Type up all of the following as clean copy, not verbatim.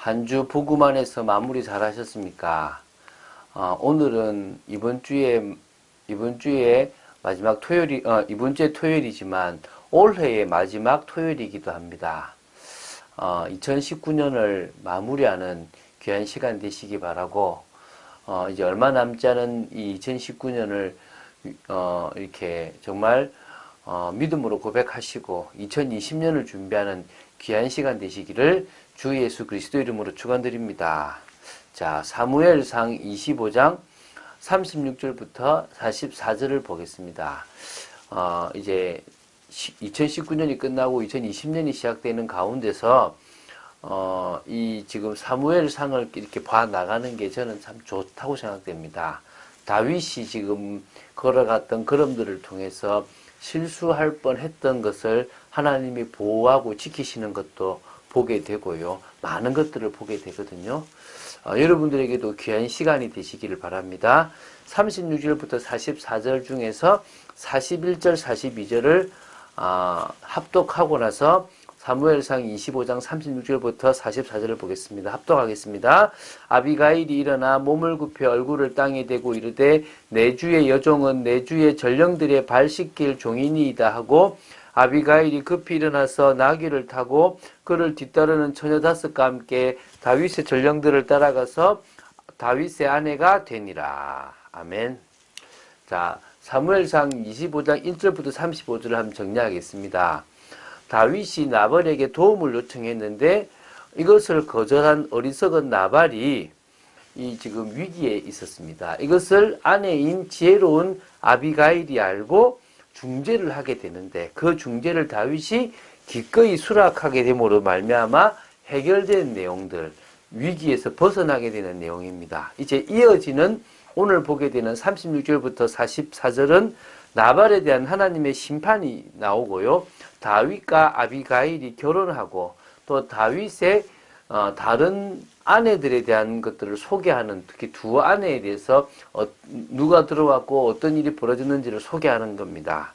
한 주 보고만해서 마무리 잘 하셨습니까? 오늘은 이번 주에 마지막 이번 주에 토요일이지만 올해의 마지막 토요일이기도 합니다. 2019년을 마무리하는 귀한 시간 되시기 바라고, 이제 얼마 남지 않은 이 2019년을, 이렇게 정말, 믿음으로 고백하시고 2020년을 준비하는 귀한 시간 되시기를 주 예수 그리스도 이름으로 축원드립니다. 자, 사무엘상 25장 36절부터 44절을 보겠습니다. 이제 2019년이 끝나고 2020년이 시작되는 가운데서 이 지금 사무엘상을 이렇게 봐 나가는 게 저는 참 좋다고 생각됩니다. 다윗이 지금 걸어갔던 걸음들을 통해서 실수할 뻔했던 것을 하나님이 보호하고 지키시는 것도 보게 되고요. 많은 것들을 보게 되거든요. 여러분들에게도 귀한 시간이 되시기를 바랍니다. 36절부터 44절 중에서 41절, 42절을 합독하고 나서 사무엘상 25장 36절부터 44절을 보겠습니다. 합독하겠습니다. 아비가일이 일어나 몸을 굽혀 얼굴을 땅에 대고 이르되 내 주의 여종은 내 주의 전령들의 발 씻길 종이니이다 하고 아비가일이 급히 일어나서 나귀를 타고 그를 뒤따르는 처녀 다섯과 함께 다윗의 전령들을 따라가서 다윗의 아내가 되니라. 아멘. 자, 사무엘상 25장 1절부터 35절을 한번 정리하겠습니다. 다윗이 나발에게 도움을 요청했는데 이것을 거절한 어리석은 나발이 이 지금 위기에 있었습니다. 이것을 아내인 지혜로운 아비가일이 알고 중재를 하게 되는데 그 중재를 다윗이 기꺼이 수락하게 됨으로 말미암아 해결된 내용들, 위기에서 벗어나게 되는 내용입니다. 이제 이어지는 오늘 보게 되는 36절부터 44절은 나발에 대한 하나님의 심판이 나오고요. 다윗과 아비가일이 결혼하고 또 다윗의 다른 아내들에 대한 것들을 소개하는, 특히 두 아내에 대해서 누가 들어왔고 어떤 일이 벌어졌는지를 소개하는 겁니다.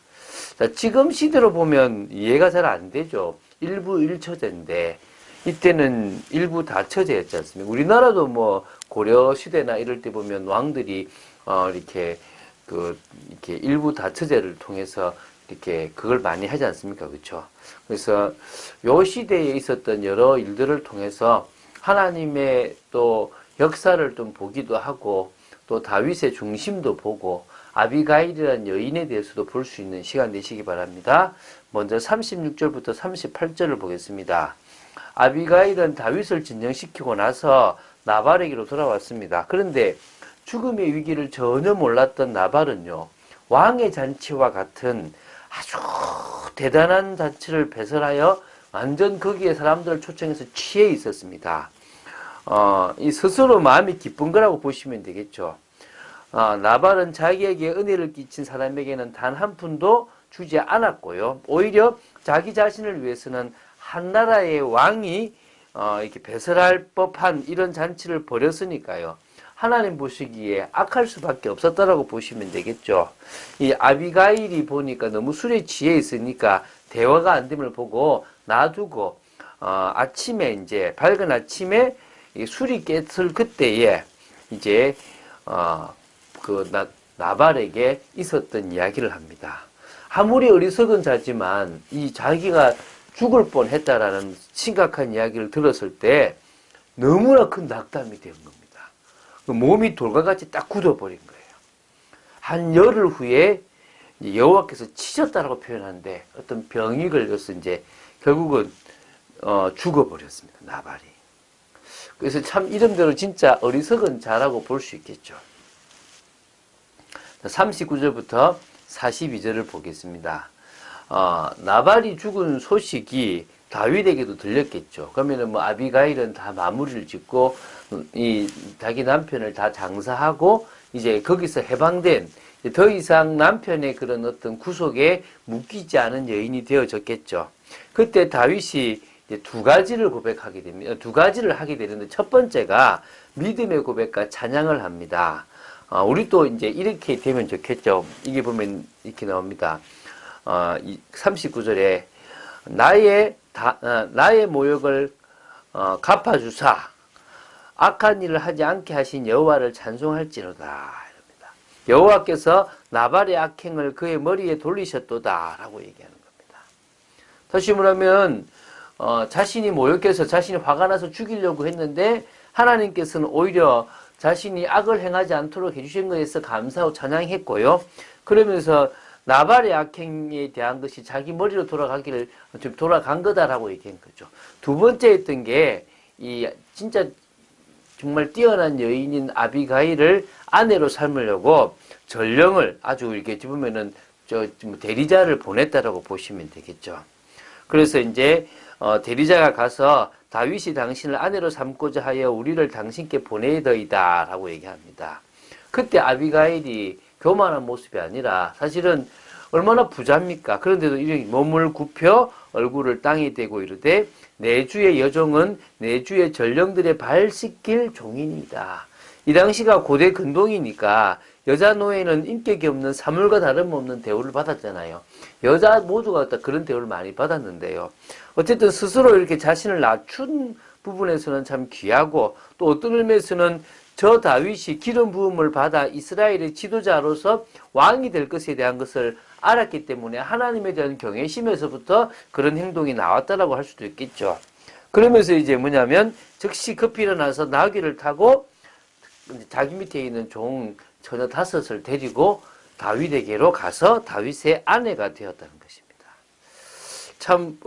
자, 지금 시대로 보면 이해가 잘 안 되죠. 일부 일처제인데 이때는 일부 다처제였지 않습니까? 우리나라도 뭐 고려 시대나 이럴 때 보면 왕들이 이렇게 일부 다처제를 통해서 이렇게 그걸 많이 하지 않습니까? 그렇죠? 그래서 요 시대에 있었던 여러 일들을 통해서 하나님의 또 역사를 좀 보기도 하고 또 다윗의 중심도 보고 아비가일이라는 여인에 대해서도 볼 수 있는 시간 되시기 바랍니다. 먼저 36절부터 38절을 보겠습니다. 아비가일은 다윗을 진정시키고 나서 나발에게로 돌아왔습니다. 그런데 죽음의 위기를 전혀 몰랐던 나발은요, 왕의 잔치와 같은 아주 대단한 잔치를 배설하여 완전 거기에 사람들을 초청해서 취해 있었습니다. 이 스스로 마음이 기쁜 거라고 보시면 되겠죠. 나발은 자기에게 은혜를 끼친 사람에게는 단 한 푼도 주지 않았고요. 오히려 자기 자신을 위해서는 한 나라의 왕이 이렇게 배설할 법한 이런 잔치를 벌였으니까요. 하나님 보시기에 악할 수밖에 없었다라고 보시면 되겠죠. 이 아비가일이 보니까 너무 술에 취해 있으니까 대화가 안 됨을 보고 놔두고 아침에 이제 밝은 아침에 술이 깼을 그때에 이제 나발에게 있었던 이야기를 합니다. 아무리 어리석은 자지만 이 자기가 죽을 뻔했다라는 심각한 이야기를 들었을 때 너무나 큰 낙담이 된 겁니다. 몸이 돌과 같이 딱 굳어버린 거예요. 한 열흘 후에 여호와께서 치셨다라고 표현하는데 어떤 병이 걸려서 이제 결국은 죽어버렸습니다. 나발이. 그래서 참 이름대로 진짜 어리석은 자라고 볼 수 있겠죠. 39절부터 42절을 보겠습니다. 나발이 죽은 소식이 다윗에게도 들렸겠죠. 그러면은 뭐 아비가일은 다 마무리를 짓고 이 자기 남편을 다 장사하고 이제 거기서 해방된 더 이상 남편의 그런 어떤 구속에 묶이지 않은 여인이 되어졌겠죠. 그때 다윗이 이제 두 가지를 고백하게 됩니다. 두 가지를 하게 되는데 첫 번째가 믿음의 고백과 찬양을 합니다. 우리 또 이제 이렇게 되면 좋겠죠. 이게 보면 이렇게 나옵니다. 39절에 나의 모욕을 갚아주사 악한 일을 하지 않게 하신 여호와를 찬송할지로다 이럽니다. 여호와께서 나발의 악행을 그의 머리에 돌리셨도다 라고 얘기하는 겁니다. 다시 말하면 자신이 모욕해서 자신이 화가 나서 죽이려고 했는데 하나님께서는 오히려 자신이 악을 행하지 않도록 해주신 것에서 감사하고 찬양했고요. 그러면서 나발의 악행에 대한 것이 자기 머리로 좀 돌아간 거다라고 얘기한 거죠. 두 번째 했던 게 이 진짜 정말 뛰어난 여인인 아비가일을 아내로 삼으려고 전령을 아주 이렇게 보면은 대리자를 보냈다라고 보시면 되겠죠. 그래서 이제 대리자가 가서 다윗이 당신을 아내로 삼고자 하여 우리를 당신께 보내더이다 라고 얘기합니다. 그때 아비가일이 교만한 모습이 아니라 사실은 얼마나 부자입니까? 그런데도 이렇게 몸을 굽혀 얼굴을 땅에 대고 이르되 내 주의 여종은 내 주의 전령들의 발 씻길 종이니이다. 이 당시가 고대 근동이니까 여자 노예는 인격이 없는 사물과 다름없는 대우를 받았잖아요. 여자 모두가 그런 대우를 많이 받았는데요. 어쨌든 스스로 이렇게 자신을 낮춘 부분에서는 참 귀하고 또 어떤 의미에서는 저 다윗이 기름 부음을 받아 이스라엘의 지도자로서 왕이 될 것에 대한 것을 알았기 때문에 하나님에 대한 경외심에서부터 그런 행동이 나왔다라고 할 수도 있겠죠. 그러면서 이제 뭐냐면 즉시 급히 일어나서 나귀를 타고 자기 밑에 있는 종 처녀 5을 데리고 다윗에게로 가서 다윗의 아내가 되었다는 것입니다. 참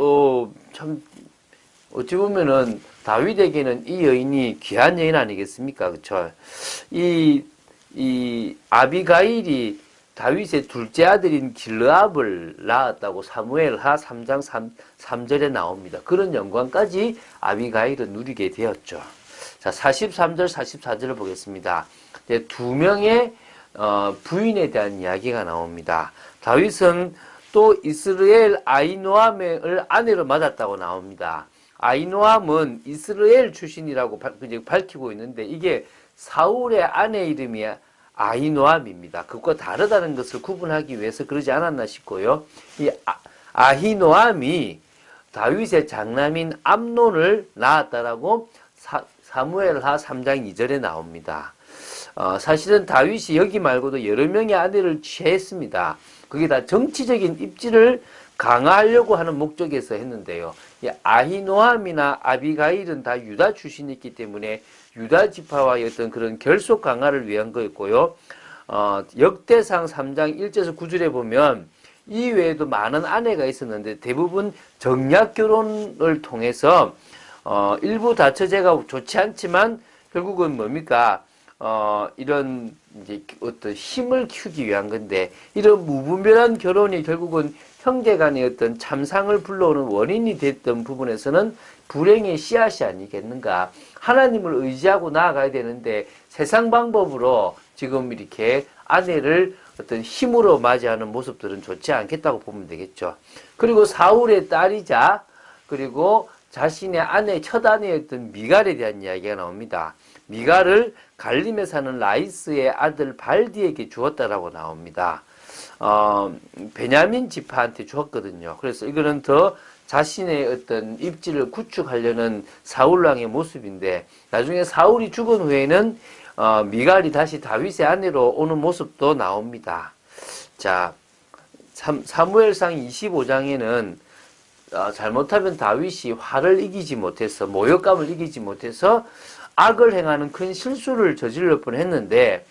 어찌 보면은 다윗에게는 이 여인이 귀한 여인 아니겠습니까? 그쵸? 이 아비가일이 다윗의 둘째 아들인 길르압을 낳았다고 사무엘하 3장 3절에 나옵니다. 그런 영광까지 아비가일은 누리게 되었죠. 자, 43절, 44절을 보겠습니다. 이제 두 명의 부인에 대한 이야기가 나옵니다. 다윗은 또 이스라엘 아히노암을 아내로 맞았다고 나옵니다. 아히노암은 이스라엘 출신이라고 밝히고 있는데 이게 사울의 아내 이름이 아히노암입니다. 그것과 다르다는 것을 구분하기 위해서 그러지 않았나 싶고요. 이 아히노암이 다윗의 장남인 암논을 낳았다라고 사무엘하 3장 2절에 나옵니다. 사실은 다윗이 여기 말고도 여러 명의 아내를 취했습니다. 그게 다 정치적인 입지를 강화하려고 하는 목적에서 했는데요. 이 아히노암이나 아비가일은 다 유다 출신이기 때문에 유다 지파와의 어떤 그런 결속 강화를 위한 거였고요. 역대상 3장 1절에서 9절에 보면 이 외에도 많은 아내가 있었는데 대부분 정략 결혼을 통해서 일부 다처제가 좋지 않지만 결국은 뭡니까? 이런 이제 어떤 힘을 키우기 위한 건데 이런 무분별한 결혼이 결국은 형제 간의 어떤 참상을 불러오는 원인이 됐던 부분에서는 불행의 씨앗이 아니겠는가. 하나님을 의지하고 나아가야 되는데 세상 방법으로 지금 이렇게 아내를 어떤 힘으로 맞이하는 모습들은 좋지 않겠다고 보면 되겠죠. 그리고 사울의 딸이자 그리고 자신의 아내, 첫 아내였던 미갈에 대한 이야기가 나옵니다. 미갈을 갈림에 사는 라이스의 아들 발디에게 주었다라고 나옵니다. 베냐민 지파한테 주었거든요. 그래서 이거는 더 자신의 어떤 입지를 구축하려는 사울왕의 모습인데 나중에 사울이 죽은 후에는 미갈이 다시 다윗의 아내로 오는 모습도 나옵니다. 자, 사무엘상 25장에는 잘못하면 다윗이 화를 이기지 못해서 모욕감을 이기지 못해서 악을 행하는 큰 실수를 저질러 뻔했는데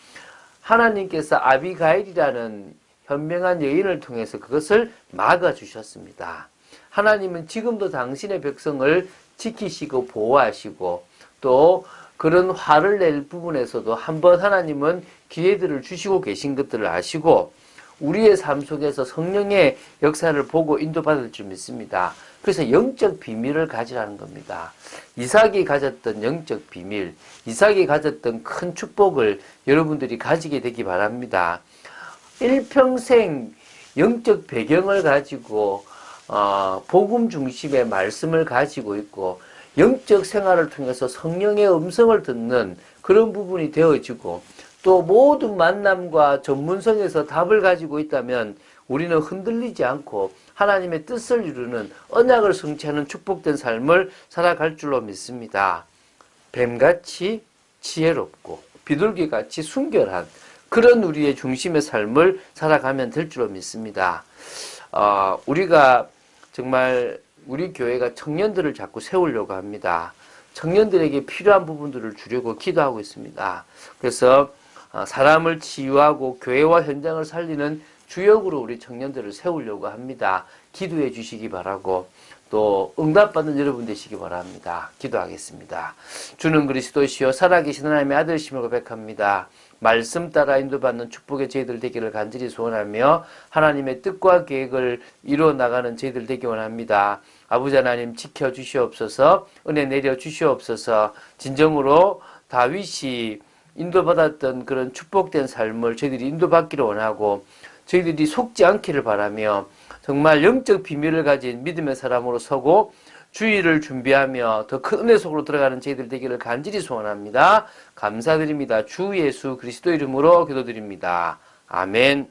하나님께서 아비가일이라는 현명한 여인을 통해서 그것을 막아주셨습니다. 하나님은 지금도 당신의 백성을 지키시고 보호하시고 또 그런 화를 낼 부분에서도 한번 하나님은 기회들을 주시고 계신 것들을 아시고 우리의 삶 속에서 성령의 역사를 보고 인도받을 줄 믿습니다. 그래서 영적 비밀을 가지라는 겁니다. 이삭이 가졌던 영적 비밀, 이삭이 가졌던 큰 축복을 여러분들이 가지게 되기 바랍니다. 일평생 영적 배경을 가지고 복음 중심의 말씀을 가지고 있고 영적 생활을 통해서 성령의 음성을 듣는 그런 부분이 되어지고 또 모든 만남과 전문성에서 답을 가지고 있다면 우리는 흔들리지 않고 하나님의 뜻을 이루는 언약을 성취하는 축복된 삶을 살아갈 줄로 믿습니다. 뱀같이 지혜롭고 비둘기같이 순결한 그런 우리의 중심의 삶을 살아가면 될 줄로 믿습니다. 우리가 정말 우리 교회가 청년들을 자꾸 세우려고 합니다. 청년들에게 필요한 부분들을 주려고 기도하고 있습니다. 그래서 사람을 치유하고 교회와 현장을 살리는 주역으로 우리 청년들을 세우려고 합니다. 기도해 주시기 바라고 또 응답받는 여러분 되시기 바랍니다. 기도하겠습니다. 주는 그리스도시요 살아계신 하나님의 아들심을 고백합니다. 말씀 따라 인도받는 축복의 저희들 되기를 간절히 소원하며 하나님의 뜻과 계획을 이루어 나가는 저희들 되기 원합니다. 아버지 하나님 지켜주시옵소서, 은혜 내려주시옵소서. 진정으로 다윗이 인도받았던 그런 축복된 삶을 저희들이 인도받기를 원하고 저희들이 속지 않기를 바라며 정말 영적 비밀을 가진 믿음의 사람으로 서고 주의를 준비하며 더 큰 은혜 속으로 들어가는 저희들 되기를 간절히 소원합니다. 감사드립니다. 주 예수 그리스도 이름으로 기도드립니다. 아멘.